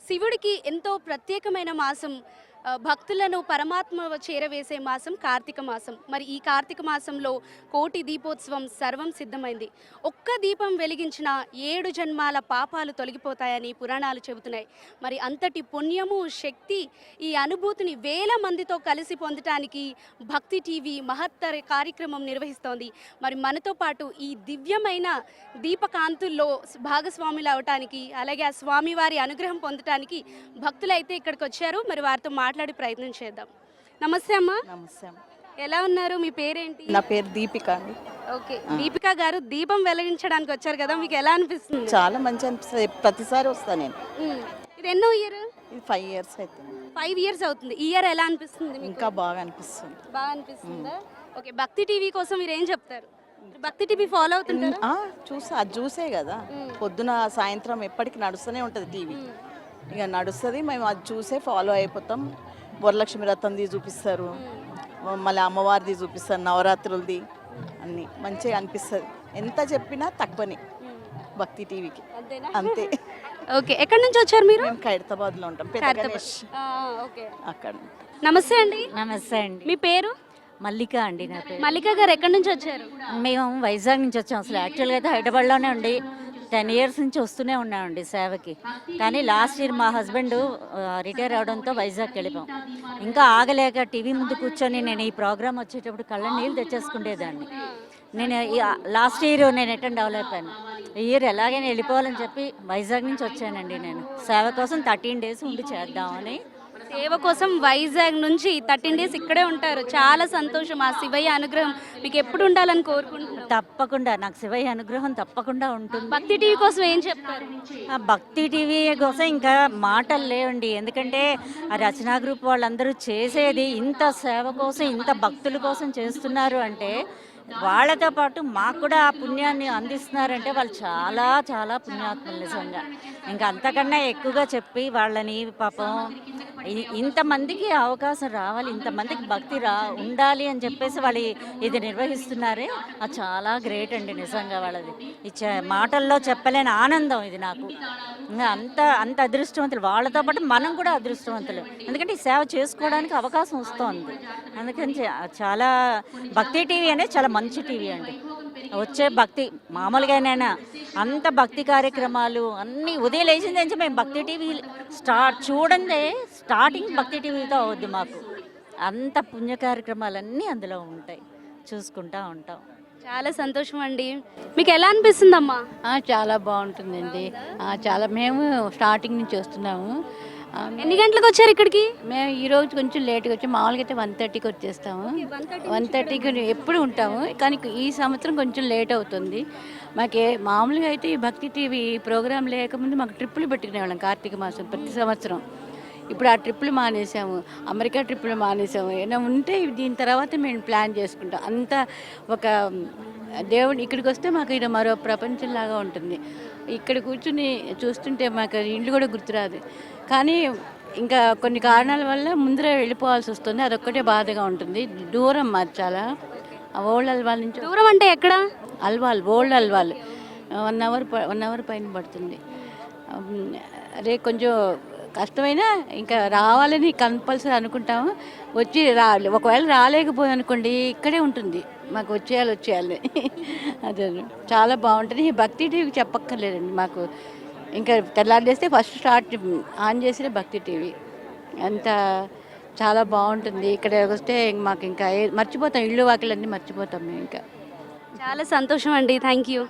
శివుడికి ఎంతో ప్రత్యేకమైన మాసం, భక్తులను పరమాత్మ చేరవేసే మాసం కార్తీక మాసం. మరి ఈ కార్తీక మాసంలో కోటి దీపోత్సవం సర్వం సిద్ధమైంది. ఒక్క దీపం వెలిగించిన 7 జన్మాల పాపాలు తొలగిపోతాయని పురాణాలు చెబుతున్నాయి. మరి అంతటి పుణ్యము, శక్తి, ఈ అనుభూతిని వేల మందితో కలిసి పొందటానికి భక్తి టీవీ మహత్తర కార్యక్రమం నిర్వహిస్తోంది. మరి మనతో పాటు ఈ దివ్యమైన దీపకాంతుల్లో భాగస్వాములు అవటానికి, అలాగే ఆ స్వామివారి అనుగ్రహం పొందటానికి భక్తులైతే ఇక్కడికి వచ్చారు. మరి వారితో మాట్లాడే ప్రయత్నం చేద్దాం. నమస్తే అమ్మా. నమస్తే. ఎలా ఉన్నారు? మీ పేరేంటి? నా పేరు దీపిక అండి. ఓకే, దీపిక గారు దీపం వెలిగించడానికి వచ్చారు కదా, మీకు ఎలా అనిపిస్తుంది? చాలా మంచి అనిపిస్తుంది. ప్రతిసారి వస్తాను నేను. ఇది ఎన్నో ఇయర్? ఇది 5 years అవుతుంది. 5 years అవుతుంది. ఈ ఇయర్ ఎలా అనిపిస్తుంది మీకు? ఇంకా బాగా అనిపిస్తుంది. బాగా అనిపిస్తుందా? ఓకే, భక్తి టీవీ కోసం మీరు ఏం చెప్తారు? భక్తి టీవీ ఫాలో అవుతుంటారా? అది చూసే కదా, పొద్దున సాయంత్రం ఎప్పటికి నడుస్తూనే ఉంటుంది టీవీ. ఇక నడుస్తుంది, మేము అది చూసే ఫాలో అయిపోతాం. వరలక్ష్మి రథంది చూపిస్తారు, మళ్ళీ అమ్మవారిది చూపిస్తారు, నవరాత్రులది అన్నీ మంచిగా అనిపిస్తుంది. ఎంత చెప్పినా తక్కువనే భక్తి టీవీకి, అంతే. ఓకే, ఎక్కడి నుంచి వచ్చారు మీరు? మేము ఖైరతాబాద్లో ఉంటాం, పెద్ద గణేష్ అక్కడ. నమస్తే అండి. నమస్తే అండి. మీ పేరు? మల్లిక అండి. నా పేరు మల్లిక గారు. ఎక్కడి నుంచి వచ్చారు? మేము వైజాగ్ నుంచి వచ్చాం. అసలు యాక్చువల్గా అయితే హైదరాబాద్లోనే ఉండి 10 years నుంచి వస్తూనే ఉన్నామండి సేవకి. కానీ లాస్ట్ ఇయర్ మా హస్బెండ్ రిటైర్ అవడంతో వైజాగ్కి వెళ్ళిపోయాం. ఇంకా ఆగలేక టీవీ ముందు కూర్చొని నేను ఈ ప్రోగ్రామ్ వచ్చేటప్పుడు కళ్ళ నీళ్ళు తెచ్చేసుకునేదాన్ని. నేను లాస్ట్ ఇయర్ నేను అటెండ్ అవ్వలేకపోయాను. ఈ ఇయర్ ఎలాగైనా వెళ్ళిపోవాలని చెప్పి వైజాగ్ నుంచి వచ్చానండి. నేను సేవ కోసం 13 days ఉండి చేద్దామని. సేవ కోసం వైజాగ్ నుంచి 13 days ఇక్కడే ఉంటారు. చాలా సంతోషం. ఆ శివయ్య అనుగ్రహం మీకు ఎప్పుడు ఉండాలని కోరుకుంటున్నాను. తప్పకుండా నాకు శివయ్య అనుగ్రహం తప్పకుండా ఉంటుంది. భక్తి టీవీ కోసం ఏం చెప్తారు? ఆ భక్తి టీవీ కోసం ఇంకా మాటలు లేవండి. ఎందుకంటే ఆ రచనా గ్రూప్ వాళ్ళందరూ చేసేది ఇంత సేవ కోసం, ఇంత భక్తుల కోసం చేస్తున్నారు అంటే, వాళ్ళతో పాటు మాకు కూడా ఆ పుణ్యాన్ని అందిస్తున్నారంటే వాళ్ళు చాలా చాలా పుణ్యాత్ములు నిజంగా. ఇంకా అంతకన్నా ఎక్కువగా చెప్పి వాళ్ళని పాపం ఇంతమందికి అవకాశం రావాలి, ఇంతమందికి భక్తి ఉండాలి అని చెప్పేసి వాళ్ళు ఇది నిర్వహిస్తున్నారే, అది చాలా గ్రేట్ అండి నిజంగా. వాళ్ళది ఇచ్చే మాటల్లో చెప్పలేని ఆనందం ఇది నాకు. ఇంకా అంత అదృష్టవంతులు. వాళ్ళతో పాటు మనం కూడా అదృష్టవంతులు, ఎందుకంటే ఈ సేవ చేసుకోవడానికి అవకాశం వస్తుంది. అందుకని చాలా భక్తి టీవీ అనేది చాలా మంచి టీవీ అండి. వచ్చే భక్తి మామూలుగానైనా అంత భక్తి కార్యక్రమాలు అన్నీ ఉదయం లేచింది నుంచి మేము భక్తి టీవీ స్టార్టింగ్ భక్తి టీవీతో అవుద్ది మాకు. అంత పుణ్య కార్యక్రమాలన్నీ అందులో ఉంటాయి, చూసుకుంటూ ఉంటాం. చాలా సంతోషం అండి. మీకు ఎలా అనిపిస్తుందమ్మా? చాలా బాగుంటుందండి. మేము స్టార్టింగ్ నుంచి వస్తున్నాము. ఎన్ని గంటలకు వచ్చారు ఇక్కడికి? మేము ఈరోజు కొంచెం లేట్గా వచ్చాము. మామూలుగా అయితే 1:30కి వచ్చేస్తాము. 1:30కి ఎప్పుడు ఉంటాము, కానీ ఈ సంవత్సరం కొంచెం లేట్ అవుతుంది. మామూలుగా అయితే ఈ భక్తి టీవీ ప్రోగ్రాం లేకముందు మాకు ట్రిప్పులు పెట్టుకునేవాళ్ళం కార్తీక మాసం ప్రతి సంవత్సరం. ఇప్పుడు ఆ ట్రిప్పులు మానేసాము, అమెరికా ట్రిప్పులు మానేసాము. ఏమైనా ఉంటే దీని తర్వాత మేము ప్లాన్ చేసుకుంటాం. అంతా ఒక దేవుడు ఇక్కడికి వస్తే మాకు ఇది మరో ప్రపంచంలాగా ఉంటుంది. ఇక్కడ కూర్చుని చూస్తుంటే మాకు ఇల్లు కూడా గుర్తురాదు. కానీ ఇంకా కొన్ని కారణాల వల్ల ముందరే వెళ్ళిపోవాల్సి వస్తుంది. అదొక్కటే బాధగా ఉంటుంది. దూరం మాది చాలా. ఓల్డ్ అల్వాల్ నుంచి. దూరం అంటే ఎక్కడ? ఓల్డ్ అల్వాల్ 1 hour పైన పడుతుంది. అదే కొంచెం కష్టమైనా ఇంకా రావాలని కంపల్సరీ అనుకుంటాము. వచ్చి ఒకవేళ రాలేకపోయి అనుకోండి, ఇక్కడే ఉంటుంది మాకు వచ్చేయాలి. అదే చాలా బాగుంటుంది. భక్తి టీవీకి చెప్పక్కర్లేదండి మాకు. ఇంకా తెల్లారేస్తే ఫస్ట్ ఆన్ చేసిన భక్తి టీవీ. అంత చాలా బాగుంటుంది. ఇక్కడ వస్తే మాకు ఇంకా మర్చిపోతాం, ఇల్లు వాకిలన్నీ మర్చిపోతాం మేము. ఇంకా చాలా సంతోషం అండి. Thank you.